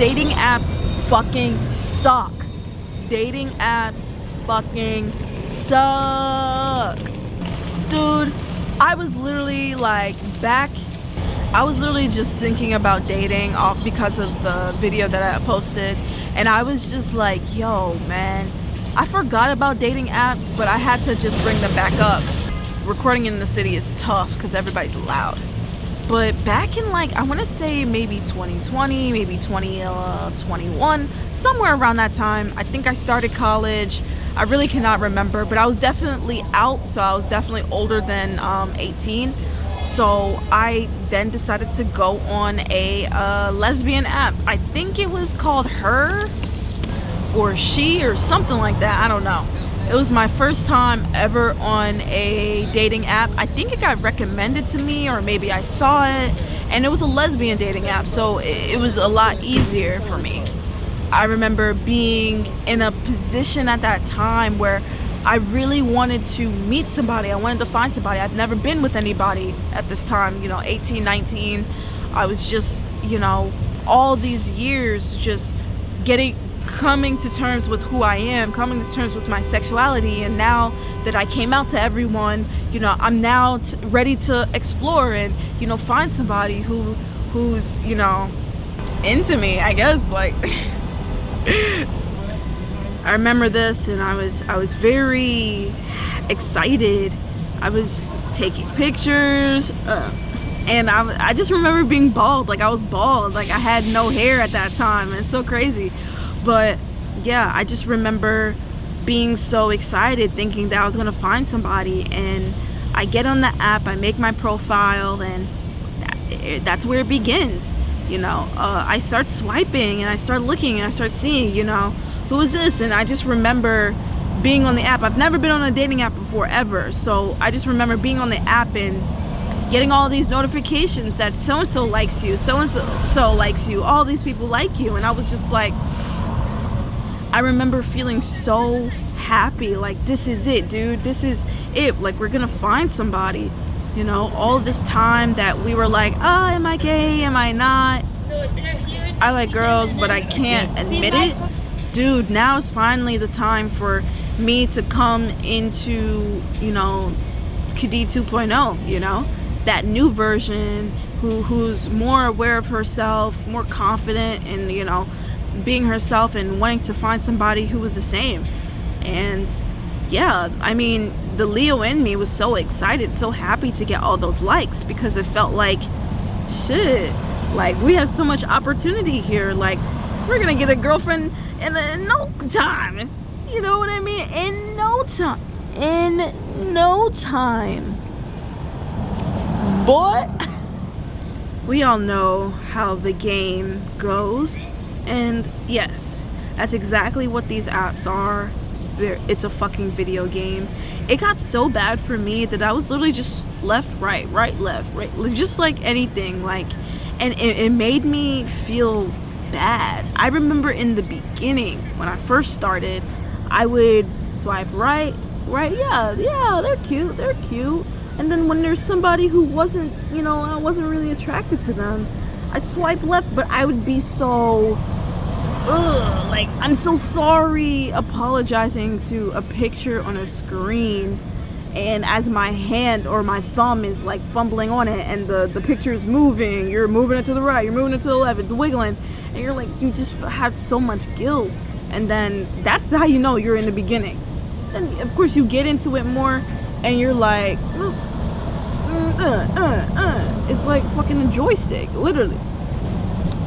dating apps fucking suck. Dating apps fucking suck. Dude, I was literally just thinking about dating because of the video that I posted, and I was just like, yo, man, I forgot about dating apps, but I had to just bring them back up. Recording in the city is tough because everybody's loud. But back in I want to say maybe 2020, maybe 2021, somewhere around that time, I think I started college. I really cannot remember, but I was definitely out, so I was definitely older than 18. So I then decided to go on a lesbian app. I think it was called Her or She or something like that. I don't know. It was my first time ever on a dating app. I think it got recommended to me, or maybe I saw it, and it was a lesbian dating app, so it was a lot easier for me. I remember being in a position at that time where I really wanted to meet somebody. I wanted to find somebody. I've never been with anybody at this time, 18, 19. I was just, all these years just coming to terms with who I am, coming to terms with my sexuality, and now that I came out to everyone, I'm now ready to explore and find somebody who's into me, I guess. I remember this, and I was very excited. I was taking pictures, and I just remember being bald. I was bald. I had no hair at that time. It's so crazy. But yeah, I just remember being so excited, thinking that I was gonna find somebody, and I get on the app, I make my profile, and that's where it begins. I start swiping, and I start looking, and I start seeing, who is this? And I just remember being on the app. I've never been on a dating app before, ever. So I just remember being on the app and getting all these notifications that so-and-so likes you, so-and-so likes you, all these people like you. And I was just I remember feeling so happy, this is it, dude, this is it, we're gonna find somebody. All this time that we were am I gay, am I not, I like girls but I can't admit it. Dude, now is finally the time for me to come into Kadi 2.0, that new version who's more aware of herself, more confident, and being herself and wanting to find somebody who was the same. And yeah, I mean, the Leo in me was so excited, so happy to get all those likes, because it felt shit, we have so much opportunity here. We're gonna get a girlfriend in no time. You know what I mean? In no time. Boy, we all know how the game goes. And yes, that's exactly what these apps are. It's a fucking video game. It got so bad for me that I was literally just left, right, left, right, just anything. And it made me feel bad. I remember in the beginning, when I first started, I would swipe right, yeah, they're cute. And then when there's somebody who wasn't, I wasn't really attracted to them, I'd swipe left, but I would be so, I'm so sorry apologizing to a picture on a screen, and as my hand or my thumb is fumbling on it, and the picture is moving, you're moving it to the right, you're moving it to the left, it's wiggling, and you're you just had so much guilt. And then that's how you're in the beginning. Then of course you get into it more, and you're it's fucking a joystick, literally.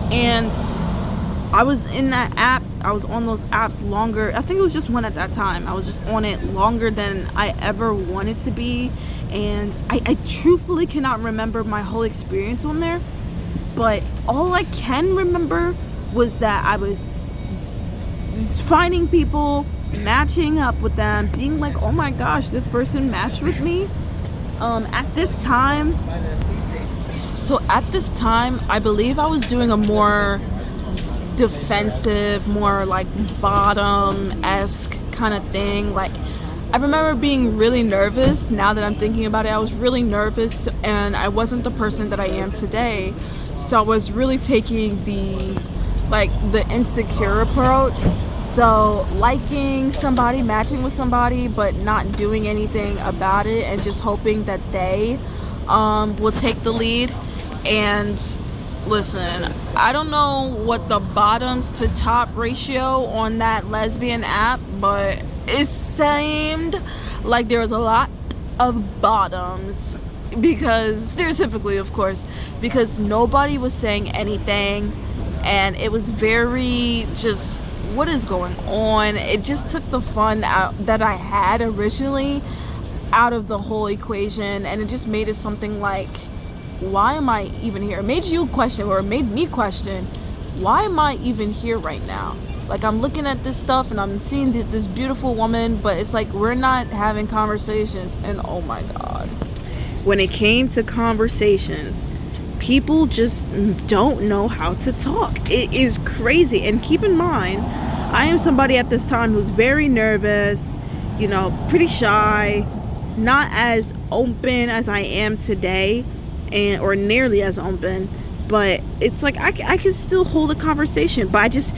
And I was in that app, I was on those apps longer. I think it was just one at that time. I was just on it longer than I ever wanted to be. And I truthfully cannot remember my whole experience on there. But all I can remember was that I was just finding people, matching up with them, being oh my gosh, this person matched with me. At this time, I believe I was doing a more defensive, more bottom-esque kind of thing. I remember being really nervous. Now that I'm thinking about it, I was really nervous, and I wasn't the person that I am today. So I was really taking the like the insecure approach. So liking somebody, matching with somebody, but not doing anything about it and just hoping that they will take the lead. And listen, I don't know what the bottoms to top ratio on that lesbian app, but it seemed like there was a lot of bottoms, because stereotypically, of course, because nobody was saying anything, and it was very just, what is going on? It just took the fun out that I had originally out of the whole equation, and it just made it something like, why am I even here? It made you question, or it made me question, why am I even here right now? Like, I'm looking at this stuff and I'm seeing this beautiful woman, but it's like we're not having conversations. And oh my God, when it came to conversations, people just don't know how to talk. It is crazy. And keep in mind, I am somebody at this time who's very nervous, pretty shy, not as open as I am today, or nearly as open. But it's like I can still hold a conversation, but I just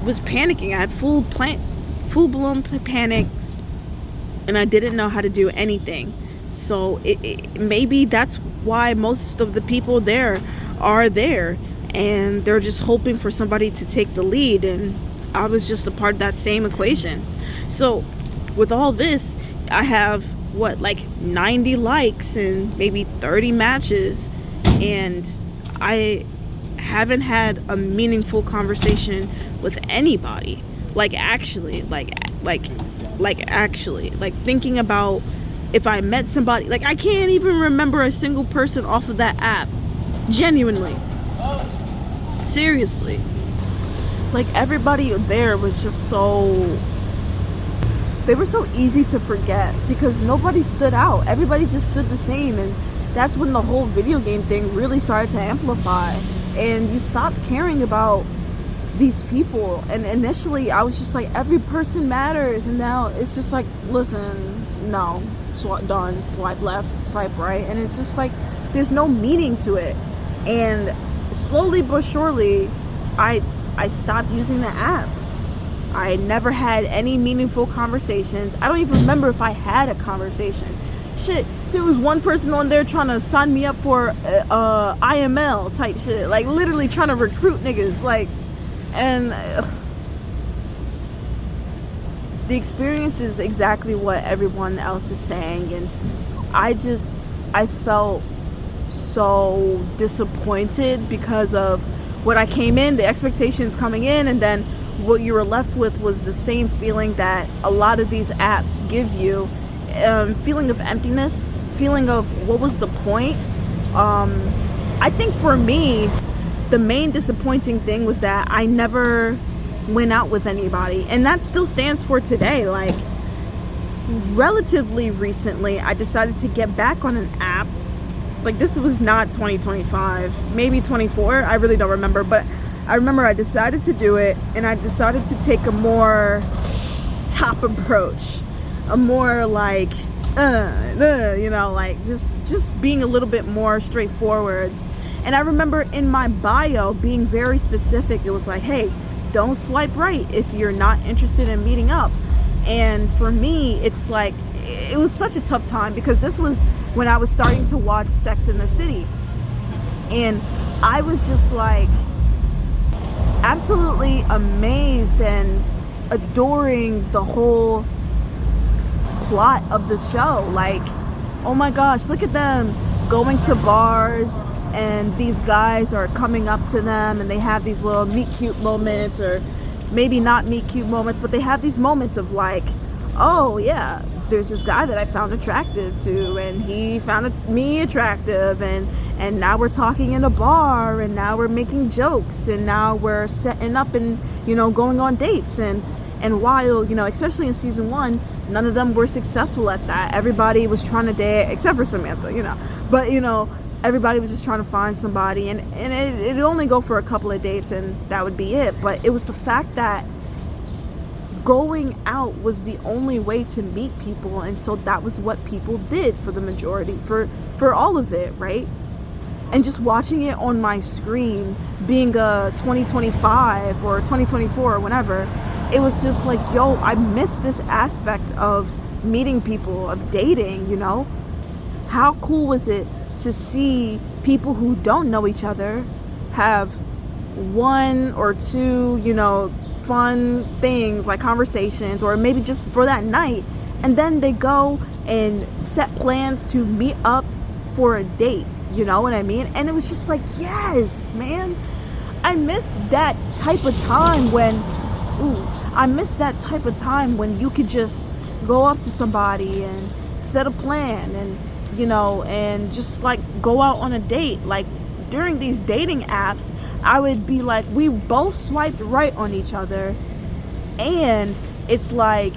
was panicking. I had full-blown panic, and I didn't know how to do anything. So maybe that's why most of the people there are there, and they're just hoping for somebody to take the lead, and I was just a part of that same equation. So with all this, I have 90 likes and maybe 30 matches, and I haven't had a meaningful conversation with anybody. Actually thinking about if I met somebody, I can't even remember a single person off of that app. Genuinely. Seriously. Everybody there was just they were so easy to forget because nobody stood out. Everybody just stood the same, and that's when the whole video game thing really started to amplify, and you stopped caring about these people. And initially I was just like, every person matters, and now it's just like, listen, no, done, swipe left, swipe right, and it's just like there's no meaning to it. And slowly but surely I stopped using the app. I never had any meaningful conversations. I don't even remember if I had a conversation. Shit, there was one person on there trying to sign me up for IML type shit, literally trying to recruit niggas, and the experience is exactly what everyone else is saying, and I felt so disappointed because of what I came in, the expectations coming in, and then what you were left with was the same feeling that a lot of these apps give you, feeling of emptiness, feeling of what was the point. I think for me, the main disappointing thing was that I never went out with anybody, and that still stands for today. Relatively recently, I decided to get back on an app. This was not 2025, maybe 24, I really don't remember, but I remember I decided to do it, and I decided to take a more top approach, a more just being a little bit more straightforward. And I remember in my bio being very specific. It was like, hey, don't swipe right if you're not interested in meeting up. And for me, it's like, it was such a tough time because this was when I was starting to watch Sex and the City, and I was just absolutely amazed and adoring the whole plot of the show. Oh my gosh, look at them going to bars, and these guys are coming up to them, and they have these little meet cute moments, or maybe not meet cute moments, but they have these moments of oh yeah, there's this guy that I found attractive to, and he found me attractive, and now we're talking in a bar, and now we're making jokes, and now we're setting up and going on dates, and while especially in season 1, none of them were successful at that. Everybody was trying to date, except for Samantha, but everybody was just trying to find somebody, and it'd only go for a couple of dates, and that would be it. But it was the fact that going out was the only way to meet people, and so that was what people did for the majority, for all of it, right? and just watching it on my screen, being a 2025 or 2024 or whenever, it was just like, yo, I miss this aspect of meeting people, of dating, you know? How cool was it to see people who don't know each other have one or two, you know, fun things like conversations, or maybe just for that night, and then they go and set plans to meet up for a date, you know what I mean? And it was just like, yes, man, I miss that type of time when you could just go up to somebody and set a plan, and you know, and just like go out on a date. Like during these dating apps, I would be like, we both swiped right on each other, and it's like,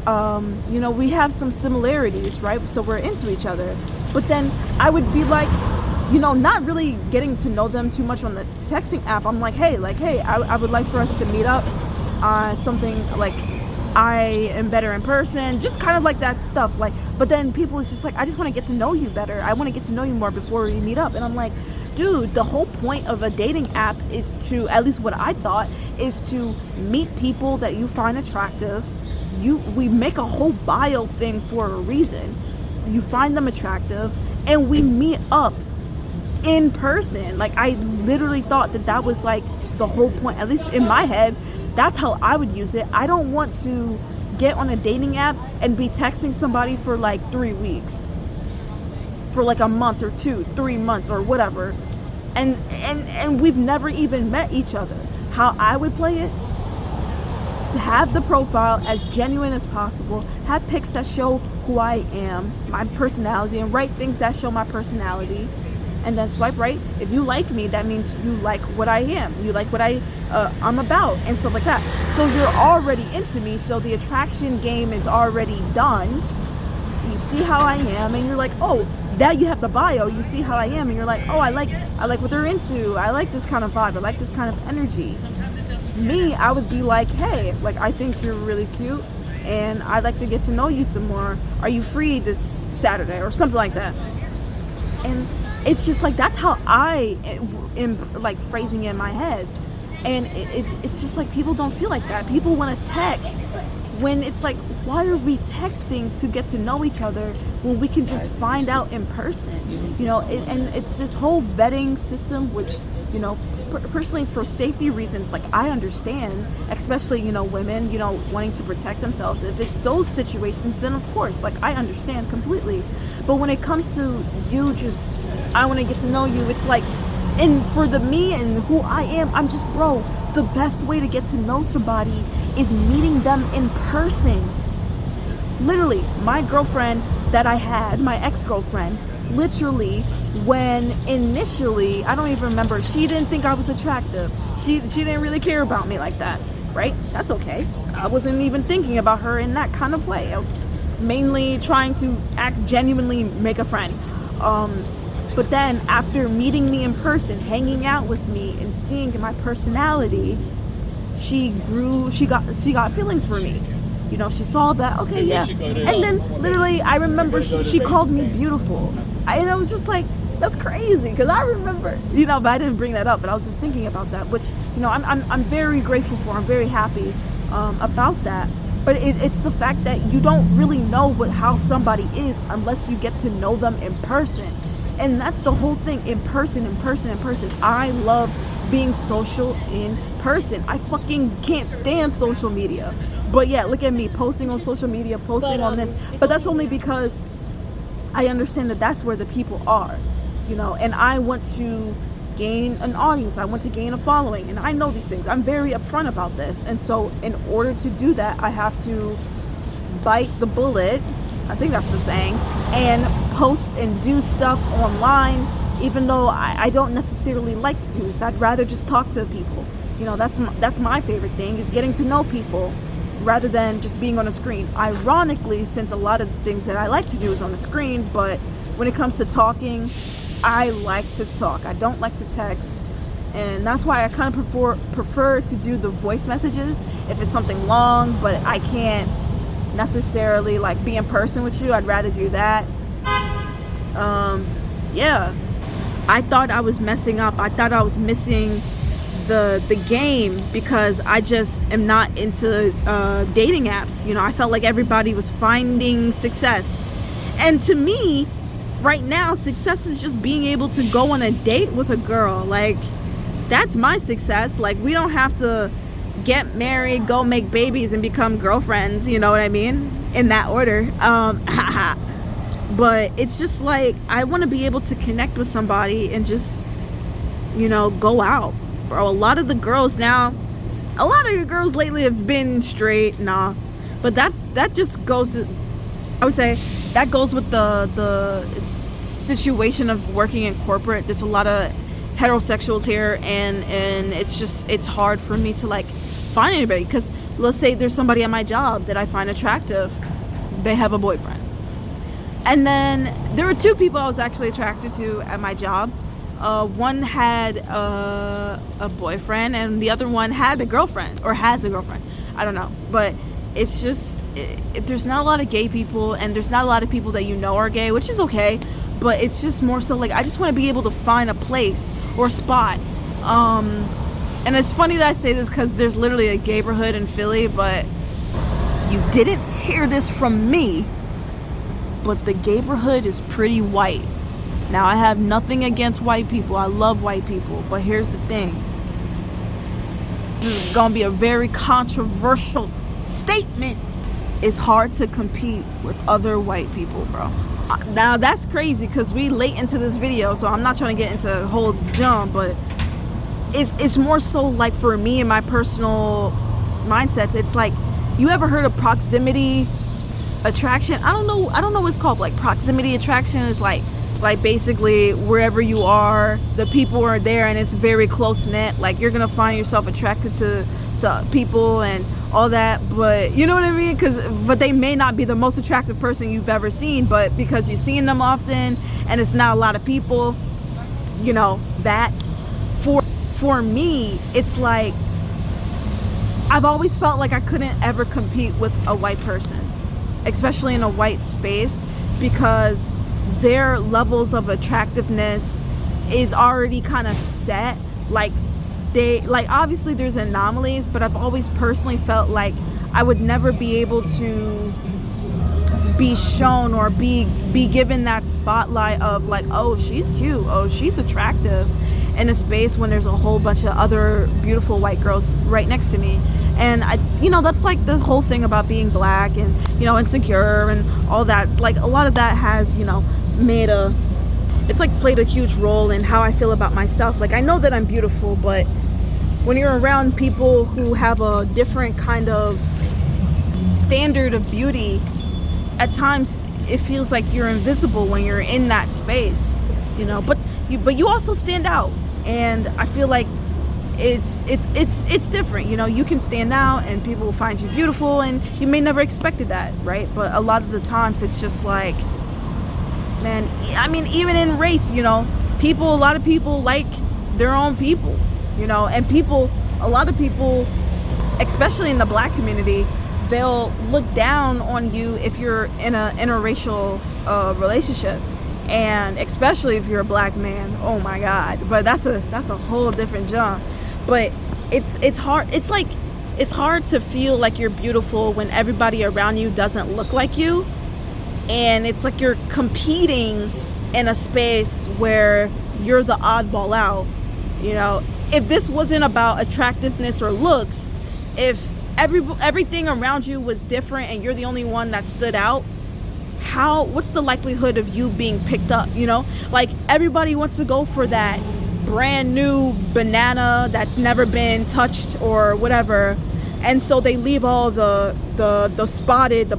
you know, we have some similarities, right? So we're into each other. But then I would be like, you know, not really getting to know them too much on the texting app. I'm like, hey, I would like for us to meet up on something like I am better in person, just kind of like that stuff. Like, but then people is just like, I just want to get to know you better. I want to get to know you more before we meet up. And I'm like, dude, the whole point of a dating app is to, at least what I thought, is to meet people that you find attractive. We make a whole bio thing for a reason. You find them attractive, and we meet up in person. Like, I literally thought that was like the whole point, at least in my head. That's how I would use it. I don't want to get on a dating app and be texting somebody for like 3 weeks, for like a month or 2-3 months or whatever, and we've never even met each other. How I would play it: have the profile as genuine as possible, have pics that show who I am, my personality, and write things that show my personality, and then swipe right. If you like me, that means you like what I am, you like what I'm about, and stuff like that. So you're already into me, so the attraction game is already done. You see how I am, and you're like, oh, now you have the bio, you see how I am, and you're like, oh, I like what they're into, I like this kind of vibe, I like this kind of energy. Me, I would be like, hey, like, I think you're really cute, and I'd like to get to know you some more. Are you free this Saturday, or something like that? And it's just like, that's how I am like phrasing it in my head. And it's just like, people don't feel like that. People want to text, when it's like, why are we texting to get to know each other when we can just find out in person? You know, and it's this whole vetting system, which, you know, personally, for safety reasons, like, I understand, especially, you know, women, you know, wanting to protect themselves. If it's those situations, then of course, like, I understand completely. But when it comes to you just, I want to get to know you, it's like, and for me and who I am, I'm just, bro, the best way to get to know somebody is meeting them in person. Literally, my girlfriend that I had, my ex-girlfriend, literally, when initially, I don't even remember, she didn't think I was attractive. She didn't really care about me like that, right? That's okay. I wasn't even thinking about her in that kind of way. I was mainly trying to genuinely make a friend. But then after meeting me in person, hanging out with me, and seeing my personality, she got feelings for me. You know, she saw that, okay, yeah. And then literally, I remember she called me beautiful. And I was just like, that's crazy, because I remember, you know, but I didn't bring that up, but I was just thinking about that, which, you know, I'm very grateful for. I'm very happy about that. But it's the fact that you don't really know how somebody is unless you get to know them in person. And that's the whole thing, in person. I love being social in person. I fucking can't stand social media. But yeah, look at me posting on social media, posting on this. But that's only because I understand that that's where the people are, you know, and I want to gain an audience. I want to gain a following, and I know these things. I'm very upfront about this. And so in order to do that, I have to bite the bullet, I think that's the saying, and post and do stuff online, even though I don't necessarily like to do this. I'd rather just talk to people. You know, that's my favorite thing, is getting to know people rather than just being on a screen. Ironically, since a lot of the things that I like to do is on the screen, but when it comes to talking, I like to talk. I don't like to text. And that's why I kind of prefer to do the voice messages if it's something long, but I can't necessarily like be in person with you. I'd rather do that. Yeah. I thought I was messing up. I thought I was missing the game because I just am not into dating apps. You know, I felt like everybody was finding success. And to me, right now, success is just being able to go on a date with a girl. Like, that's my success. Like, we don't have to get married, go make babies, and become girlfriends, you know what I mean? In that order. But it's just like, I want to be able to connect with somebody and just, you know, go out. Bro, a lot of the girls now, a lot of your girls lately have been straight, but that just goes, I would say, that goes with the situation of working in corporate. There's a lot of heterosexuals here, and it's hard for me to like find anybody, because let's say there's somebody at my job that I find attractive, they have a boyfriend, and then there were two people I was actually attracted to at my job. One had a boyfriend, and the other one had a girlfriend, or has a girlfriend. I don't know. But it's just, there's not a lot of gay people, and there's not a lot of people that you know are gay, which is okay. But it's just more so like, I just want to be able to find a place or a spot. And it's funny that I say this because there's literally a gayborhood in Philly, but you didn't hear this from me. But the gayborhood is pretty white. Now, I have nothing against white people. I love white people. But here's the thing. This is going to be a very controversial statement. It's hard to compete with other white people, bro. Now, that's crazy because we late into this video, so I'm not trying to get into a whole jump, but it's more so like for me and my personal mindsets, it's like, you ever heard of proximity attraction? I don't know what it's called. Like, proximity attraction is like basically wherever you are, the people are there, and it's very close knit. Like, you're gonna find yourself attracted to people and all that, but you know what I mean? But they may not be the most attractive person you've ever seen, but because you're seeing them often and it's not a lot of people, you know, that for me, it's like, I've always felt like I couldn't ever compete with a white person, especially in a white space, because their levels of attractiveness is already kind of set. Like, obviously there's anomalies, but I've always personally felt like I would never be able to be shown or be given that spotlight of like, oh, she's cute, oh, she's attractive, in a space when there's a whole bunch of other beautiful white girls right next to me. And that's like the whole thing about being black and, insecure and all that. Like, a lot of that has, played a huge role in how I feel about myself. Like, I know that I'm beautiful, but when you're around people who have a different kind of standard of beauty, at times it feels like you're invisible when you're in that space, but you also stand out. And I feel like it's different. You can stand out and people will find you beautiful, and you may never expected that, right? But a lot of the times it's just like, man, I mean, even in race, a lot of people like their own people, and a lot of people, especially in the black community, they'll look down on you if you're in a interracial relationship. And especially if you're a black man, oh my God! But that's a whole different jump. But it's hard. It's hard to feel like you're beautiful when everybody around you doesn't look like you, and it's like you're competing in a space where you're the oddball out. If this wasn't about attractiveness or looks, if everything around you was different and you're the only one that stood out, what's the likelihood of you being picked up? Like, everybody wants to go for that brand new banana that's never been touched or whatever, and so they leave all the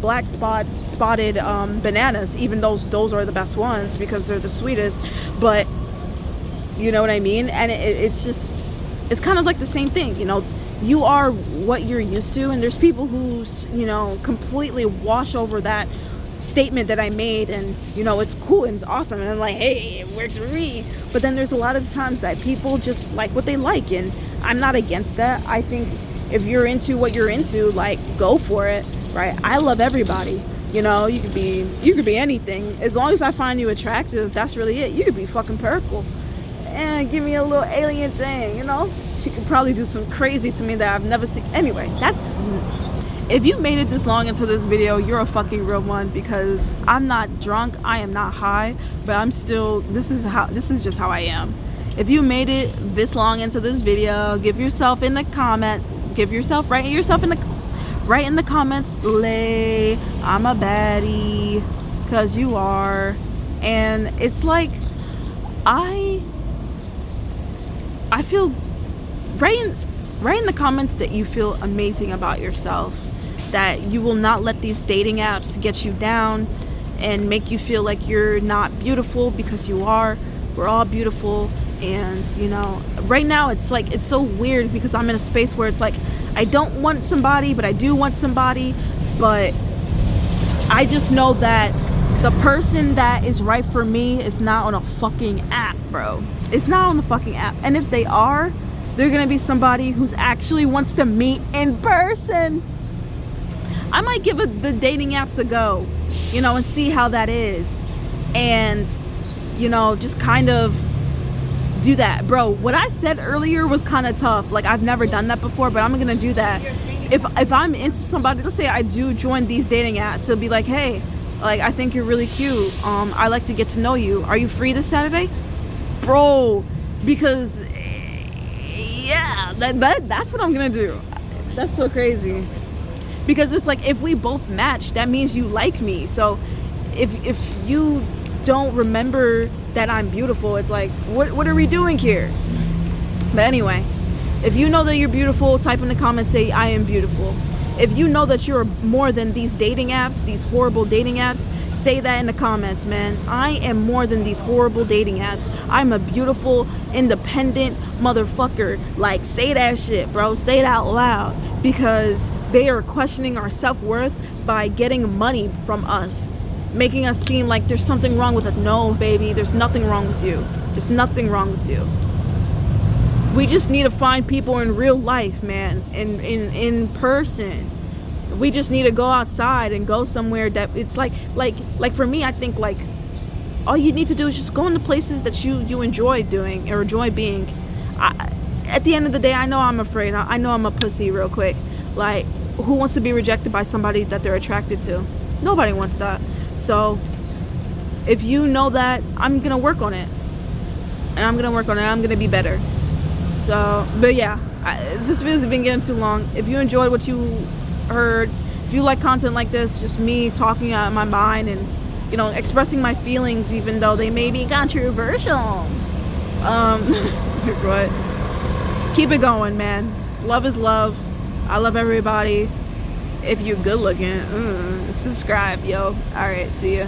black spotted bananas, even those are the best ones because they're the sweetest. But you know what I mean? And it's kind of like the same thing. You are what you're used to, and there's people who completely wash over that statement that I made, and it's cool and it's awesome, and I'm like, hey, it works for me. But then there's a lot of times that people just like what they like, and I'm not against that. I think if you're into what you're into, like, go for it, right? I love everybody. You could be anything. As long as I find you attractive, that's really it. You could be fucking purple. give me a little alien thing, you know? She could probably do some crazy to me that I've never seen. Anyway, if you made it this long into this video, you're a fucking real one, because I'm not drunk, I am not high, but I'm still, this is just how I am. If you made it this long into this video, give yourself in the comments, write in the comments, slay, I'm a baddie, because you are. And it's like, I feel, write in the comments that you feel amazing about yourself, that you will not let these dating apps get you down and make you feel like you're not beautiful, because you are. We're all beautiful. And you know, right now it's like, it's so weird, because I'm in a space where it's like, I don't want somebody, but I do want somebody. But I just know that the person that is right for me is not on a fucking app, bro. It's not on the fucking app. And if they are, they're gonna be somebody who's actually wants to meet in person. I might give the dating apps a go, you know, and see how that is. And, you know, just kind of do that. Bro, what I said earlier was kind of tough. Like, I've never done that before, but I'm gonna do that. If I'm into somebody, let's say I do join these dating apps, it'll be like, hey, like, I think you're really cute. I like to get to know you. Are you free this Saturday? Bro, because yeah, that's what I'm gonna do. That's so crazy. Because it's like, if we both match, that means you like me. So if you don't remember that I'm beautiful, it's like, what are we doing here? But anyway, if you know that you're beautiful, type in the comments, say I am beautiful. If you know that you're more than these dating apps, these horrible dating apps, say that in the comments, man. I am more than these horrible dating apps. I'm a beautiful, independent motherfucker. Like, say that shit, bro. Say it out loud. Because they are questioning our self-worth by getting money from us, making us seem like there's something wrong with it. No, baby, there's nothing wrong with you. There's nothing wrong with you. We just need to find people in real life, man, in person. We just need to go outside and go somewhere that it's like for me, I think, like, all you need to do is just go into places that you enjoy doing or enjoy being. At the end of the day, I know I'm afraid. I know I'm a pussy real quick. Like, who wants to be rejected by somebody that they're attracted to? Nobody wants that. So if you know that, I'm gonna work on it, and I'm gonna be better. So, but yeah, this video's been getting too long. If you enjoyed what you heard, if you like content like this, just me talking out of my mind and, you know, expressing my feelings, even though they may be controversial, but keep it going, man. Love is love. I love everybody. If you're good looking, subscribe, yo. All right, see ya.